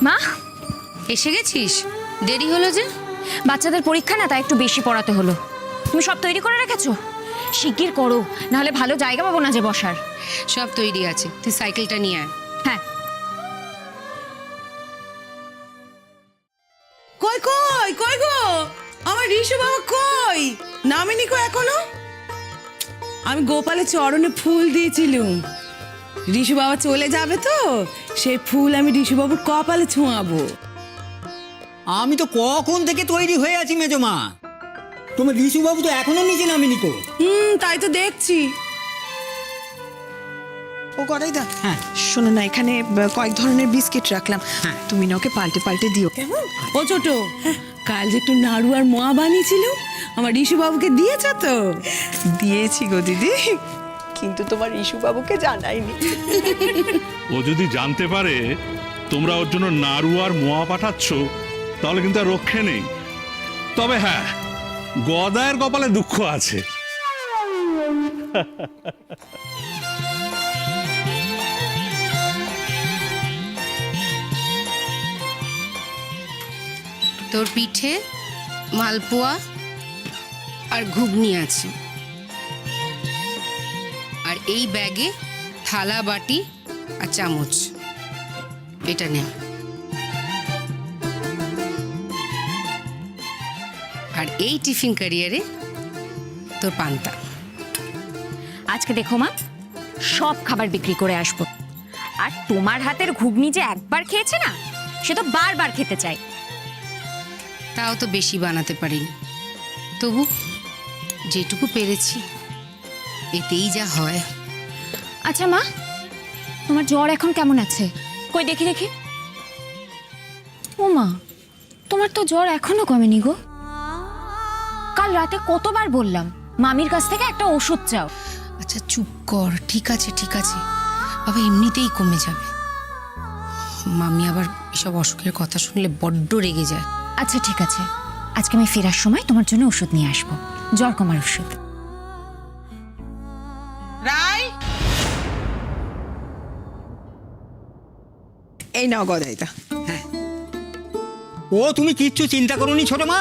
মা, এসে গেছিস? দেরি হলো যে? বাচ্চাদের পরীক্ষা না, তাই একটু বেশি পড়াতে হলো। তুমি সব তৈরি করে রেখেছো? শিগগির করো, নাহলে ভালো জায়গা পাবো না যে বসার। সব তৈরি আছে, তুই সাইকেলটা নিয়ে আয়। হ্যাঁ। কই কই কই গো, আমার ঋষু বাবা কই? নামেনি কো এখনো? আমি গোপালের চরণে ফুল দিয়েছিলুম। ঋষু বাবা চলে যাবে তো, সেই ফুল আমি ঋষু বাবুর কপালে ছোঁয়াবো। আমি তো কখন থেকে তৈরি হয়ে আছি মেজমা। তোমার ঋষুবাবু তো এখনো নিচে নামেনি কো। তাই তো দেখছি। ও করাই দা, হ্যাঁ শোনো না, এখানে কয়েক ধরনের বিস্কিট রাখলাম, হ্যাঁ। তুমি না ওকে পাল্টে পাল্টে দিও। কেমন ও ছোট, কাল যে একটু নাড়ু আর মোয়া বানিয়েছিল, আমার ঋষু বাবুকে দিয়েছ তো? দিয়েছি গো দিদি, কিন্তু তোমার ইস্যু বাবুকে জানাইনি। ও যদি জানতে পারে তোমরা ওর জন্য নাড়ু আর মোয়া পাঠাচ্ছ, তাহলে কিন্তু আর রক্ষে নেই। তবে হ্যাঁ, গদায়ের কপালে দুঃখ আছে। তোর পিঠে মালপোয়া আর ঘুগনি আছে, আর এই ব্যাগে থালা বাটি আর চামচ। এটা নে। আর এই টিফিন ক্যারিয়ারে তোর পান্তা। আজকে দেখো মা, সব খাবার বিক্রি করে আসবো। আর তোমার হাতের ঘুগনি যে একবার খেয়েছে না, সে তো বারবার খেতে চায়। তাও তো বেশি বানাতে পারিনি, তবু যেটুকু পেরেছি এতেই যা হয়। আচ্ছা মা, তোমার জ্বর এখন কেমন আছে? কই দেখি দেখি। ও মা, তোমার তো জ্বর এখনো কমেনি গো। কাল রাতে কতবার বললাম মামির কাছ থেকে একটা ওষুধ চাও। আচ্ছা চুপ কর, ঠিক আছে ঠিক আছে বাবা, এমনিতেই কমে যাবে। মামি আবার এসব অসুখের কথা শুনলে বড্ড রেগে যায়। আচ্ছা ঠিক আছে, আজকে আমি ফেরার সময় তোমার জন্য ওষুধ নিয়ে আসবো, জ্বর কমার ওষুধ। রাই, এই নাও গদাইদা। ও তুমি কিচ্ছু চিন্তা করোনি ছোট মা,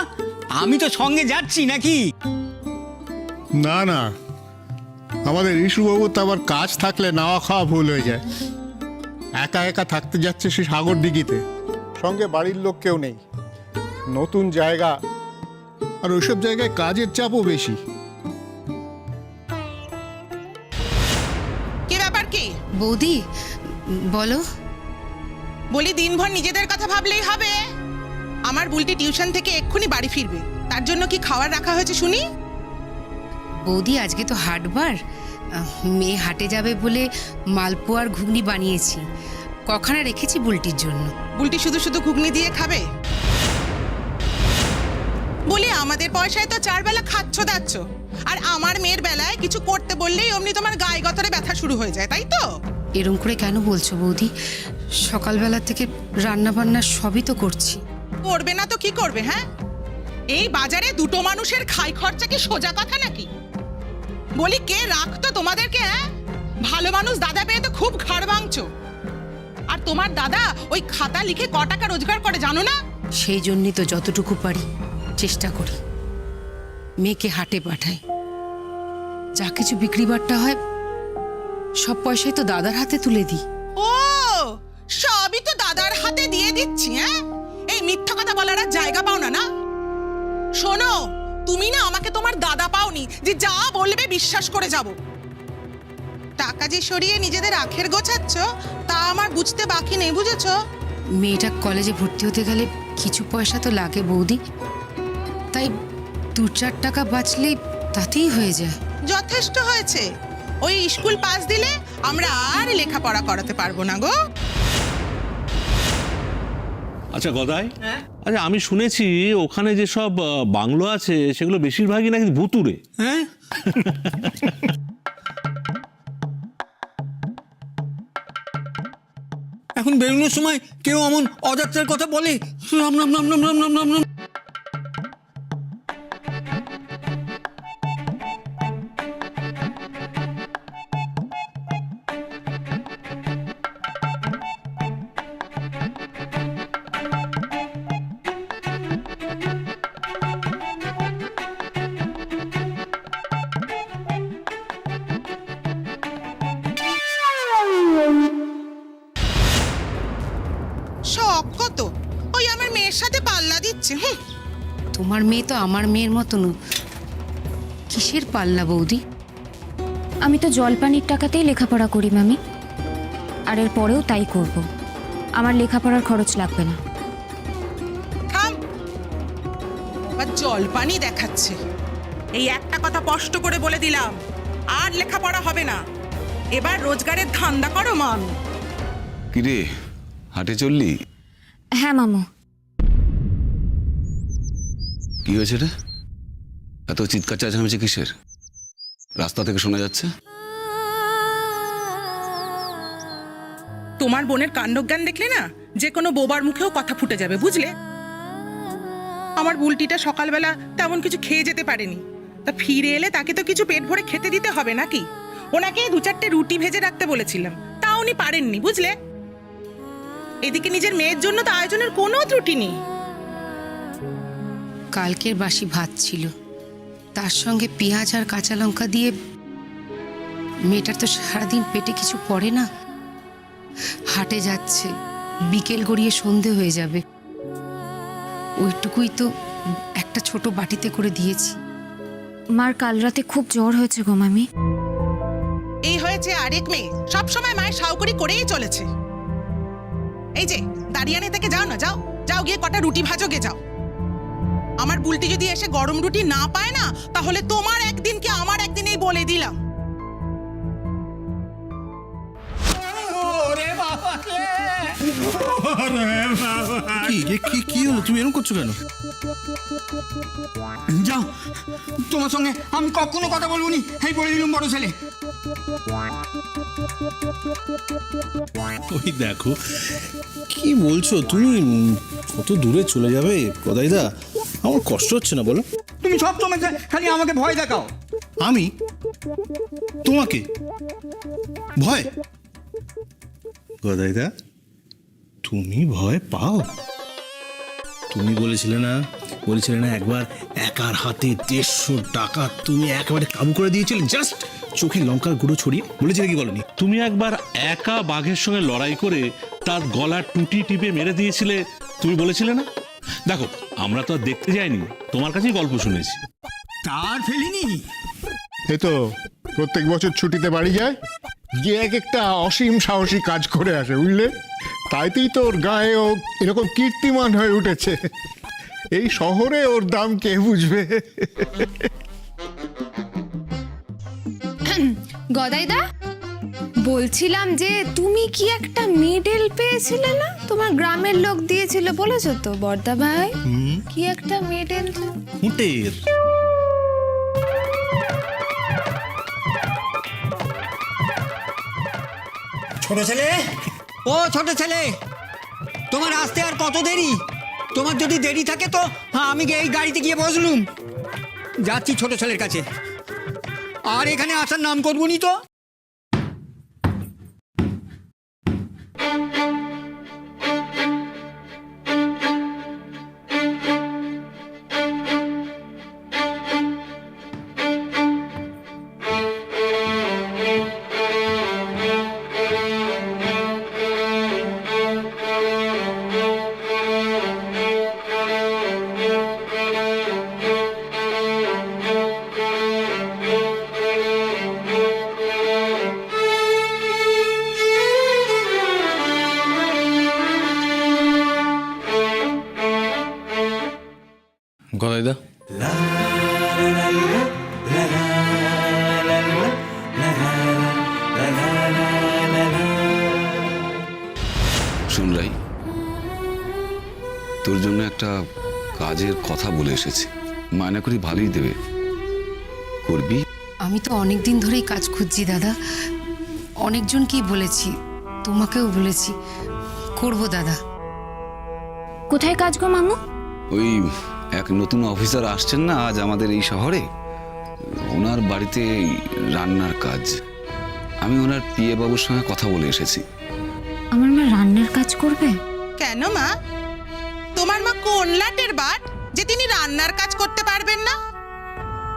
আমি তো সঙ্গে যাচ্ছি নাকি। না না, আমাদের ঋষুবাবু তো আবার কাজ থাকলে নাওয়া খাওয়া ভুল হয়ে যায়। একা একা থাকতে যাচ্ছে সে সাগর দিঘিতে, সঙ্গে বাড়ির লোক কেউ নেই, নতুন জায়গা, আর ওইসব জায়গায় কাজের চাপও বেশি। কি ব্যাপার কি? বৌদি বলো। বলি দিনভর নিজেদের কথা ভাবলেই হবে? আমার বুলটি টিউশন থেকে এক্ষুনি বাড়ি ফিরবে, তার জন্য কি খাবার রাখা হয়েছে শুনি? বৌদি আজকে তো হাটবার, মেয়ে হাটে যাবে বলে মালপোয়ার ঘুগনি বানিয়েছি, কখানা রেখেছি বুলটির জন্য। বুলটি শুধু শুধু ঘুগনি দিয়ে খাবে? বলি আমাদের পয়সায় তো 4 বেলা খাচ্ছ দাচ্ছ, আর আমার মেয়ের বেলায় কিছু করতে বললেই অমনি তোমার গায়ে গতরে ব্যথা শুরু হয়ে যায়, তাই তো? এরম করে কেন বলছো বৌদি? সকালবেলা থেকে রান্না বান্না সবই তো করছি। করবে না তো কি করবে? হ্যাঁ, এই বাজারে দুটো মানুষের খাই খরচা কি সোজা কথা নাকি? বলি কে রাখতো তোমাদেরকে? হ্যাঁ, ভালো মানুষ দাদা পেয়ে তো খুব ঘাড় ভাঙছো। আর তোমার দাদা ওই খাতা লিখে ক টাকা রোজগার করে জানো না? সেই জন্যই তো যতটুকু পারি চেষ্টা করি, মেয়েকে হাটে পাঠাই, যা কিছু বিক্রি বাট্টা হয় সব পয়সাই তো দাদার হাতে তুলে দিই। ও, সবই তো দাদার হাতে দিয়ে দিচ্ছি? হ্যাঁ, এই মিথ্যা কথা বলার আর জায়গা পাও না না? শোনো, তুমি না আমাকে তোমার দাদা পাওনি যে যা বলবে বিশ্বাস করে যাব। টাকা যে সরিয়ে নিজেদের আখের গোছাচ্ছ তা আমার বুঝতে বাকি নেই, বুঝেছো? মেয়েটা কলেজে ভর্তি হতে গেলে কিছু পয়সা তো লাগে বৌদি, তাই 2-4 টাকা বাঁচলেই তাতেই হয়ে যায়। যথেষ্ট হয়েছে, ওই স্কুল পাস দিলে আমরা আর লেখাপড়া করাতে পারবো না গো। আচ্ছা গদাই, আচ্ছা আমি শুনেছি ওখানে যে সব বাংলো আছে সেগুলো বেশিরভাগই নাকি ভুতুড়ে। হ্যাঁ এখন বেরোনোর সময় কেউ এমন অযাত্রার কথা বলে, রাম রাম রাম রাম রাম রাম রাম রাম। পাল্লা দিচ্ছে। হুঁ। তোমার মেয়ে তো আমার মেয়ের মতন। কিসের পাল্লা বৌদি? আমি তো জলপানির টাকাতেই লেখাপড়া করি মামি, আর এর পরেও তাই করব। আমার লেখাপড়ার খরচ লাগবে না। থাম, আবার জলপানি দেখাচ্ছে। এই একটা কথা স্পষ্ট করে বলে দিলাম, আর লেখাপড়া হবে না। এবার রোজগারের ধান্দা করো মা। কিরে, হাটে চললি? হ্যাঁ মামু। কি হয়েছে রে? এত চিৎকার চেঁচামেচি কিসের? রাস্তা থেকে শোনা যাচ্ছে। তোমার বোনের কাণ্ডজ্ঞান দেখলে না, যে কোনো বোবার মুখেও কথা ফুটে যাবে, বুঝলে? আমার বুলটিটা সকালবেলা তেমন কিছু খেয়ে যেতে পারেনি, তা ফিরে এলে তাকে তো কিছু পেট ভরে খেতে দিতে হবে নাকি? ওনাকে 2-4টে রুটি ভেজে রাখতে বলেছিলাম, তা উনি পারেননি, বুঝলে? এদিকে নিজের মেয়ের জন্য তো আয়োজনের কোনো ত্রুটি নেই। কালকের বাসি ভাত ছিল, তার সঙ্গে পেঁয়াজ আর কাঁচা লঙ্কা দিয়ে। মেয়েটার তো সারাদিন পেটে কিছু পড়ে না। হাটে যাচ্ছে, বিকেল গড়িয়ে সন্ধে হয়ে যাবে। ওইটুকুই তো একটা ছোট বাটিতে করে দিয়েছি। মার কাল রাতে খুব জ্বর হয়েছে গো মামি। এই হয়েছে আরেক মেয়ে, সবসময় মায়ের সাউকরি করেই চলেছে। এই যে দাঁড়িয়ানে থেকে যাও না, যাও যাও গিয়ে কটা রুটি ভাজো গে যাও। আমার বুলটি যদি এসে গরম রুটি না পায় না, তাহলে তোমার একদিন কি আমার একদিনেই বলে দিলাম। কি হলো? তুমি এরকম করছো কেন? যাও, তোমার সঙ্গে আমি কখনো কথা বলবো নি, এই বলে দিলাম বড় ছেলে। ওই দেখো, কি বলছো তুমি? কত দূরে চলে যাবে গদাইদা? আমার কষ্ট হচ্ছে না বলো? তুমি সব সময় খালি আমাকে ভয় দেখাও। আমি তোমাকে ভয়? গদাইদা, তুমি ভয় পাও? তুমি বলেছিলে না একবার একার হাতে 150 টাকা তুমি একেবারে কাবু করে দিয়েছিলে, জাস্ট চোখে লঙ্কার গুঁড়ো ছড়িয়ে। বলেছিলে কি বলনি? তুমি একবার একা বাঘের সঙ্গে লড়াই করে তার গলার টুটি টিপে মেরে দিয়েছিলে, তুমি বলেছিলে না? দেখো, আমরা তো আর দেখতে যাইনি, তোমার কাছেই গল্প শুনেছি। তার ফেলিনি। এ তো প্রত্যেক বছর ছুটিতে বাড়ি যায়, গিয়ে এক একটা অসীম সাহসী কাজ করে আসে, বুঝলে? তাইতেই তো ওর গায়ে ও এরকম কীর্তিমান হয়ে উঠেছে। এই শহরে ওর দাম কে বুঝবে? গদাইদা, বলছিলাম যে তুমি কি একটা মেডেল পেয়েছিলে না? তোমার গ্রামের লোক দিয়েছিল বলেছো তো বর্দা ভাই। কি একটা মেডেল? উটের। ছোট ছেলে, ও ছোট ছেলে, তোমার আসতে আর কত দেরি? তোমার যদি দেরি থাকে তো আমি এই গাড়িতে গিয়ে বসলুম। যাচ্ছি ছোট ছেলের কাছে, আর এখানে আসার নাম করবো নি তো। গদাইদা, শুনলাই, তোর জন্য একটা কাজের কথা বলে এসেছি, মায়না করি ভালোই দেবে, করবি? আমি তো অনেক দিন ধরেই কাজ খুঁজছি দাদা, অনেকজনকেই বলেছি, তোমাকেও বলেছি, করব দাদা। কোথায় কাজ গো মামু? ওই এক নতুন অফিসার আসছেন না আজ আমাদের এই শহরে, ওনার বাড়িতে রান্নার কাজ। আমি ওনার পিএ বাবুর সঙ্গে কথা বলে এসেছি। আমার মা রান্নার কাজ করবে? কেন মা, তোমার মা কোন লাটের বাট যে তিনি রান্নার কাজ করতে পারবেন না?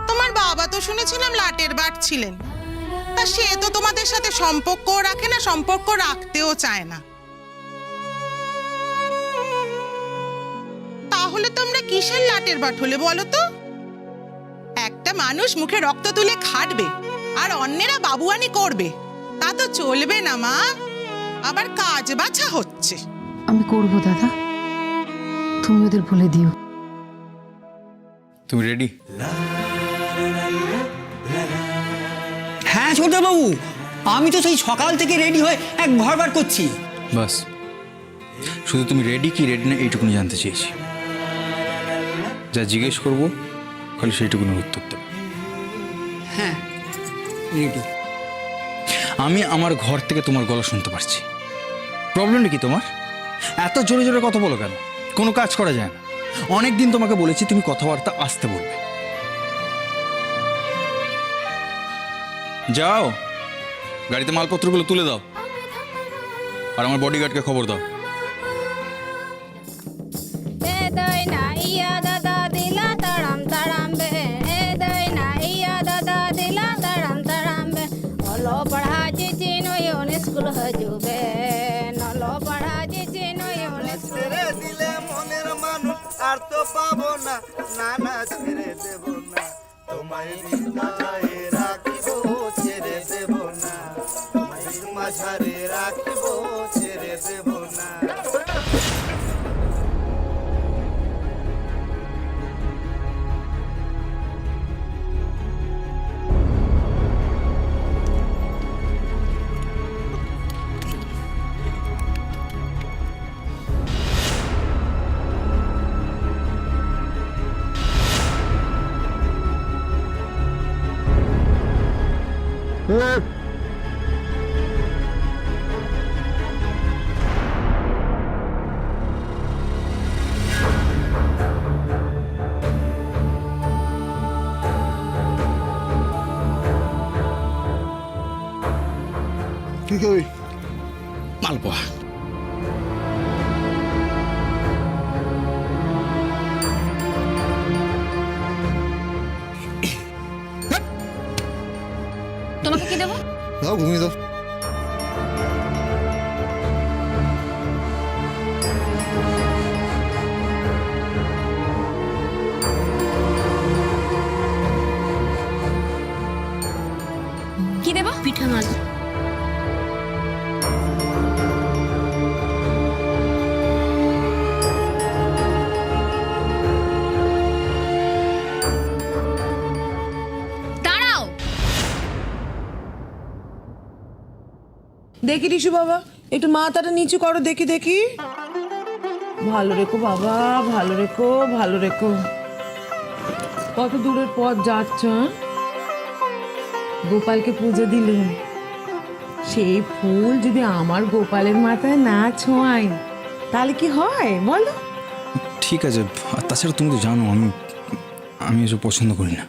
তোমার বাবা তো শুনেছিলাম লাটের বাট ছিলেন, তা সে তো তোমাদের সাথে সম্পর্কও রাখে না, সম্পর্ক রাখতেও চায় না। তাহলে তাহলে তোমরা কিসের লাটের বাট হলে বলো তো? একটা মানুষ মুখে রক্ত তুলে খাটবে আর অন্যেরা বাবুয়ানি করবে, তা তো চলবে না মা। আবার কাজ বাছা হচ্ছে। আমি করব দাদা, তুমি ওদের বলে দিও। তুমি রেডি? হ্যাঁ ছোটবাবু, আমি তো সেই সকাল থেকে রেডি হয়ে এক ঘরবার করছি। বাস, শুধু তুমি রেডি কি রেডি না এইটুকুনি জানতে চেয়েছি। যা জিজ্ঞেস করবো খালি সেইটুকুনি উত্তর দেবে। হ্যাঁ রেডি। আমি আমার ঘর থেকে তোমার গলা শুনতে পারছি। প্রবলেমটা কি তোমার? এত জোরে জোরে কথা বলো কেন? কোনো কাজ করা যায় না। অনেক দিন তোমাকে বলেছি তুমি কথাবার্তা আস্তে বলবে। যাও গাড়িতে মালপত্রগুলো তুলে দাও আর আমার বডিগার্ডকে খবর দাও। আর তো পাবো না, না না ছেড়ে দেব না, তোমায় মাঝারে রাখিব, ছেড়ে দেব না, তোমায় মাঝারে রাখিব, ছেড়ে দেব না। কি কই? মালপোয়া। তোমাকে কি দেবো? দাও, ঘুমিয়ে দাও। কি দেবো? পিঠা মাছ। দাঁড়াও। দেখি রিশু বাবা, একটু মাথাটা নিচু করো, দেখি দেখি। ভালো রেখো বাবা, ভালো রেখো, ভালো রেখো। কত দূরের পথ যাচ্ছ? গোপালকে পুজো দিলে, সেই ফুল যদি আমার গোপালের মাথায় না ছোঁয়াই তাহলে কি হয় বলো? ঠিক আছে, আর তাছাড়া তুমি তো জানো আমি এসব পছন্দ করি না।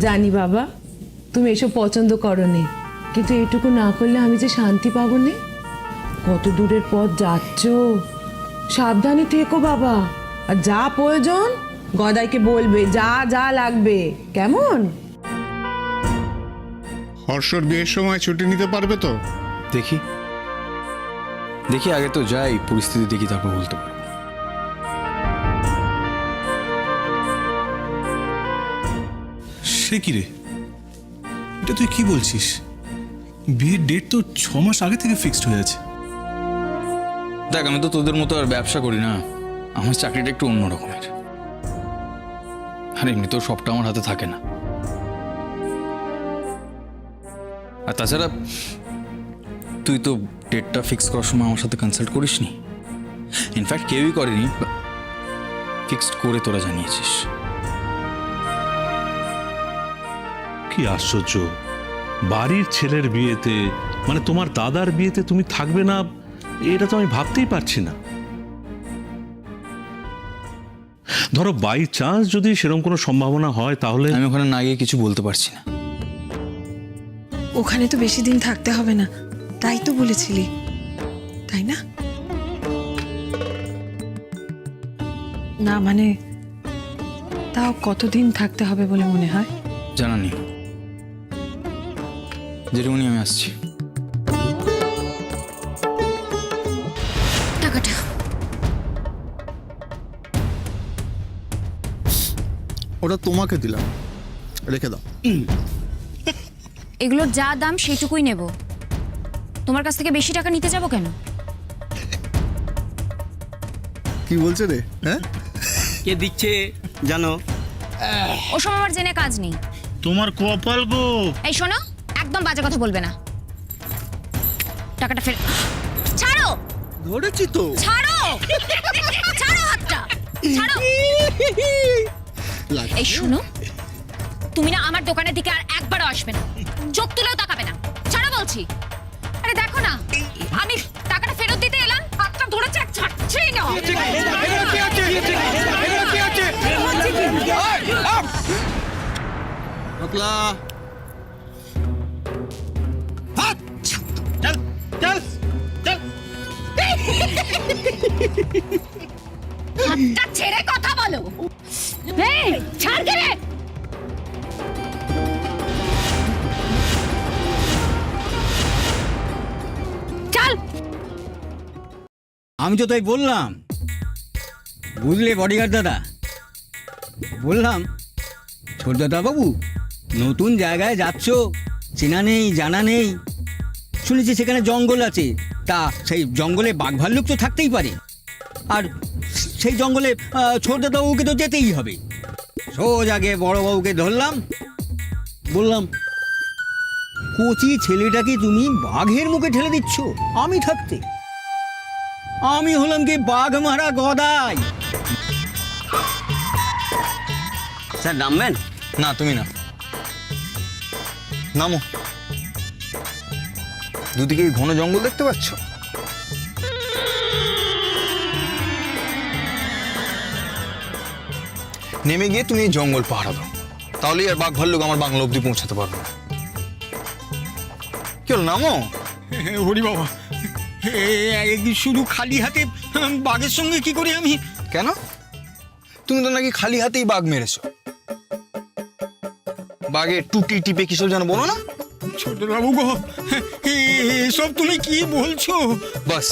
জানি বাবা, তুমি এসব পছন্দ করো নি, কিন্তু এটুকু না করলে আমি যে শান্তি পাবো না। কত দূরের পথ যাচ্ছ, সাবধানে থেকো বাবা। আর যা প্রয়োজন গদাইকে বলবে, যা যা লাগবে, কেমন? হর্ষর বিয়ের সময় ছুটি নিতে পারবে তো? দেখি দেখি আগে তো যাই, পরিস্থিতি দেখি তারপর বলতে পারবো। সে কি রে, এটা তুই কি বলছিস? বিয়ের ডেট তো 6 মাস আগে থেকে ফিক্সড হয়ে আছে। দেখ, আমি তো তোদের মতো আর ব্যবসা করি না, আমার চাকরিটা একটু অন্য রকমের। আর এমনিতেও সবটা আমার হাতে থাকে না। আর তাছাড়া তুই তো ডেটটা ফিক্স করার সময় আমার সাথে কনসাল্ট করিসনি। ইনফ্যাক্ট কেউই করেনি, ফিক্সড করে তোরা জানিয়েছিস। কি আশ্চর্য, বাড়ির ছেলের বিয়েতে, মানে তোমার দাদার বিয়েতে তুমি থাকবে না, এটা তো আমি ভাবতেই পারছি না। ধরো বাই চান্স যদি সেরকম কোনো সম্ভাবনা হয় তাহলে। আমি ওখানে না গিয়ে কিছু বলতে পারছি না। ওখানে তো বেশি দিন থাকতে হবে না, তাই তো বলেছিলি, তাই না? না মানে তাও কতদিন থাকতে হবে বলে মনে হয়? জানা নেই, যেটুকুনি আমি আসছি। টাকাটা ওটা তোমাকে দিলাম, রেখে দাও। এগুলোর যা দাম সেইটুকুই নেব, তোমার কাছ থেকে বেশি টাকা নিতে যাবো কেন? কি বলছে রে? হ্যাঁ, কে দিচ্ছে জানো? ওসব আমার জেনে কাজ নেই। তোমার কপাল গো। এই শোনো, একদম বাজে কথা বলবে না। টাকাটা ফের ছাড়ো। ধরেছি তো। ছাড়ো, ছাড়ো হাতটা, ছাড়ো। এই শোনো, তুমি না আমার দোকানের দিকে আর একবারও আসবে না, চোখ তুলেও তাকাবে না। ছাড়ো বলছি। আরে দেখো না, আমি টাকাটা ফেরত দিতে এলাম, হাতটা ধরেছে, ছাড়ছেই না। আপলা হাতটা ছেড়ে কথা বলো। এই ছাড় কে রে? চল। আমি তো তাই বললাম, বুঝলে বডিগার্ড দাদা, বললাম ছোট দাদা বাবু, নতুন জায়গায় যাচ্ছ, চেনা নেই জানা নেই, শুনেছি সেখানে জঙ্গল আছে, তা সেই জঙ্গলে বাঘ ভাল্লুক তো থাকতেই পারে, আর সেই জঙ্গলে ছোট দাদা বাবুকে তো যেতেই হবে। সোজাগে বড়বাবুকে ধরলাম, বললাম কচি ছেলেটাকে তুমি বাঘের মুখে ঠেলে দিচ্ছ আমি থাকতে। আমি হলাম কি বাঘ মারা গদাই। স্যার নামবেন? না তুমি না, নামো। দুদিকে ঘন জঙ্গল দেখতে পাচ্ছ, নেমে গিয়ে তুমি এই জঙ্গল পাহারা দাও, তাহলেই আর বাঘ ভাল্লুক আমার বাংলা অব্দি পৌঁছাতে পারবে না। কি হলো, নামো। হরি বাবা, শুধু খালি হাতে বাঘের সঙ্গে কি করে আমি? কেন, তুমি তো নাকি খালি হাতেই বাঘ মেরেছো। বাঘের টুটি টিপে কিসব যেন বলো না? ছোট বাবু গো, এসব তুমি কি বলছো? বাস,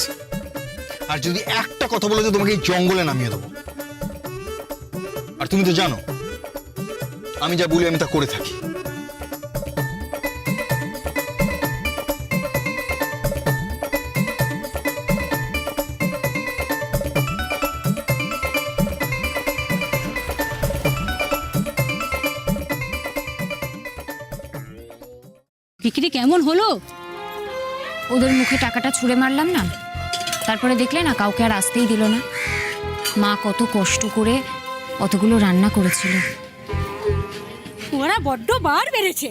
আর যদি একটা কথা বলো যে তোমাকে এই জঙ্গলে নামিয়ে দেবো। আর তুমি তো জানো আমি যা বলি আমি তা করে থাকি। বিক্রি কেমন হলো? ওদের মুখে টাকাটা ছুঁড়ে মারলাম না, তারপরে দেখলে না কাউকে আর আসতেই দিল না। মা কত কষ্ট করে অতগুলো রান্না করেছিল। ওরা বড্ড বার বেড়েছে।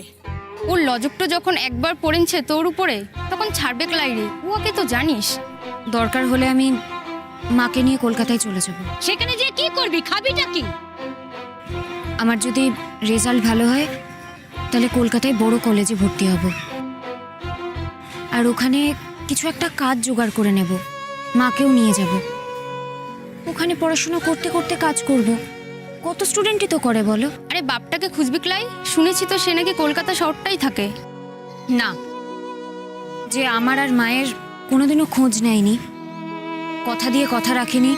ওর লজকটা যখন একবার পড়েছে তোর উপরে, তখন ছাড়বে ক্লাই রে। ওকে তো জানিস, দরকার হলে আমি মাকে নিয়ে কলকাতায় চলে যাব। সেখানে যে কি করবি, খাবিটা কি? আমার যদি রেজাল্ট ভালো হয় তাহলে কলকাতায় বড় কলেজে ভর্তি হব, আর ওখানে কিছু একটা কাজ জোগাড় করে নেব, মাকেও নিয়ে যাব। ওখানে পড়াশোনা করতে করতে কাজ করব। কত স্টুডেন্টই তো করে বলো। আরে বাপটাকে খুঁজবি ক্লাই, শুনেছি তো সে নাকি কলকাতা শহরটাই থাকে। না, যে আমার আর মায়ের কোনোদিনও খোঁজ নেয়নি, কথা দিয়ে কথা রাখেনি,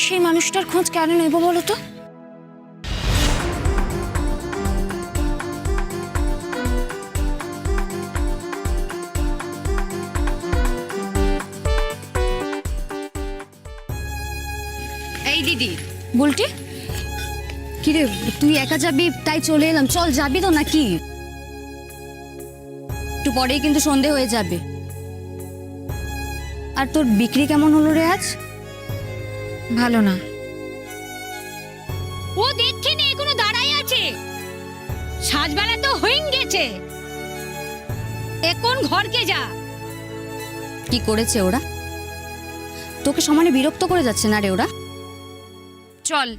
সেই মানুষটার খোঁজ কেন নেব বলো তো? এই দিদি, বলটি কিরে তুই একা যাবি তাই চলে এলাম। চল, যাবি তো নাকি? একটু পরেই কিন্তু সন্ধে হয়ে যাবে। আর তোর বিক্রি কেমন হলো রে আজ? ভালো না। ও দেখছি না এখনো দাঁড়াই আছে, সাজবেলা তো হয়ে গেছে, এখন ঘরকে যা। কি করেছে ওরা? তোকে সমানে বিরক্ত করে যাচ্ছে না রে ওরা? চল।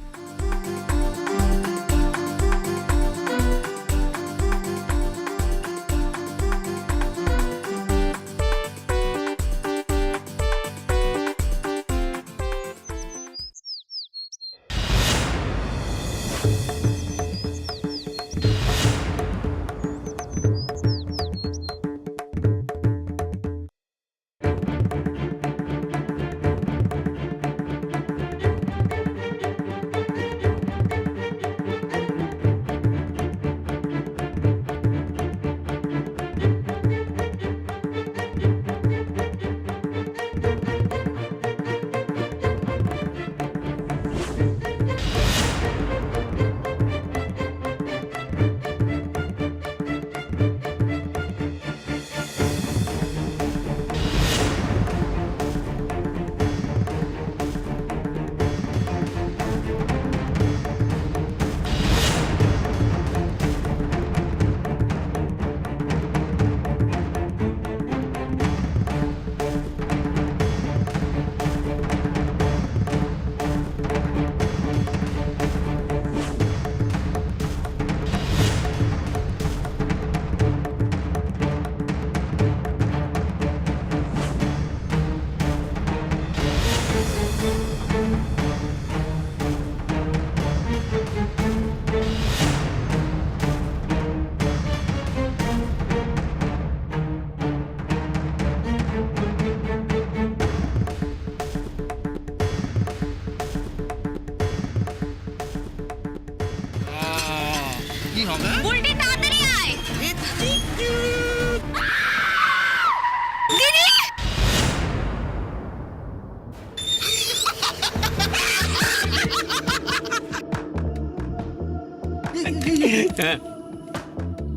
বুলটি তাড়াতাড়ি আয় দিদি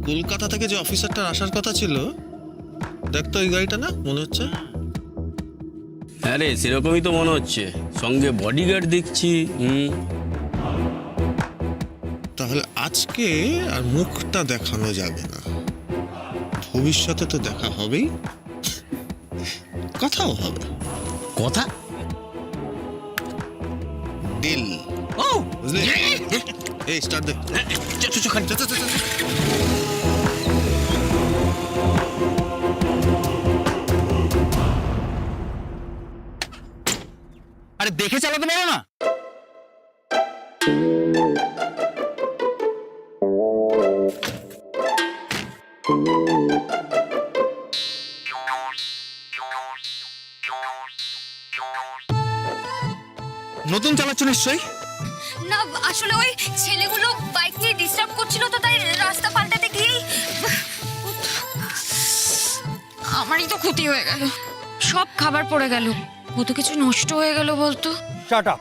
কলকাতা থেকে যে অফিসারটার আসার কথা ছিল, দেখ তো এই গাড়িটা না মনে হচ্ছে। হ্যাঁ রে, সেরকমই তো মনে হচ্ছে, সঙ্গে বডিগার্ড দেখছি। তাহলে আজকে আর মুখটা দেখানো যাবে না, ভবিষ্যতে তো দেখা হবেই, কথাও হবে। কথা? ডিল। ও বুঝলি? এই স্টার্ট দে। আরে দেখে চালাতে পারো না? নতুন চালাচ্ছ নিশ্চয়ই? না আসলে ওই ছেলেগুলো বাইক নিয়ে ডিস্টার্ব করছিল তো, তাই রাস্তা পাল্টাতে গিয়েই আমারই তো ক্ষতি হয়ে গেল, সব খাবার পড়ে গেল, কত কিছু নষ্ট হয়ে গেল বলতো। Shut up.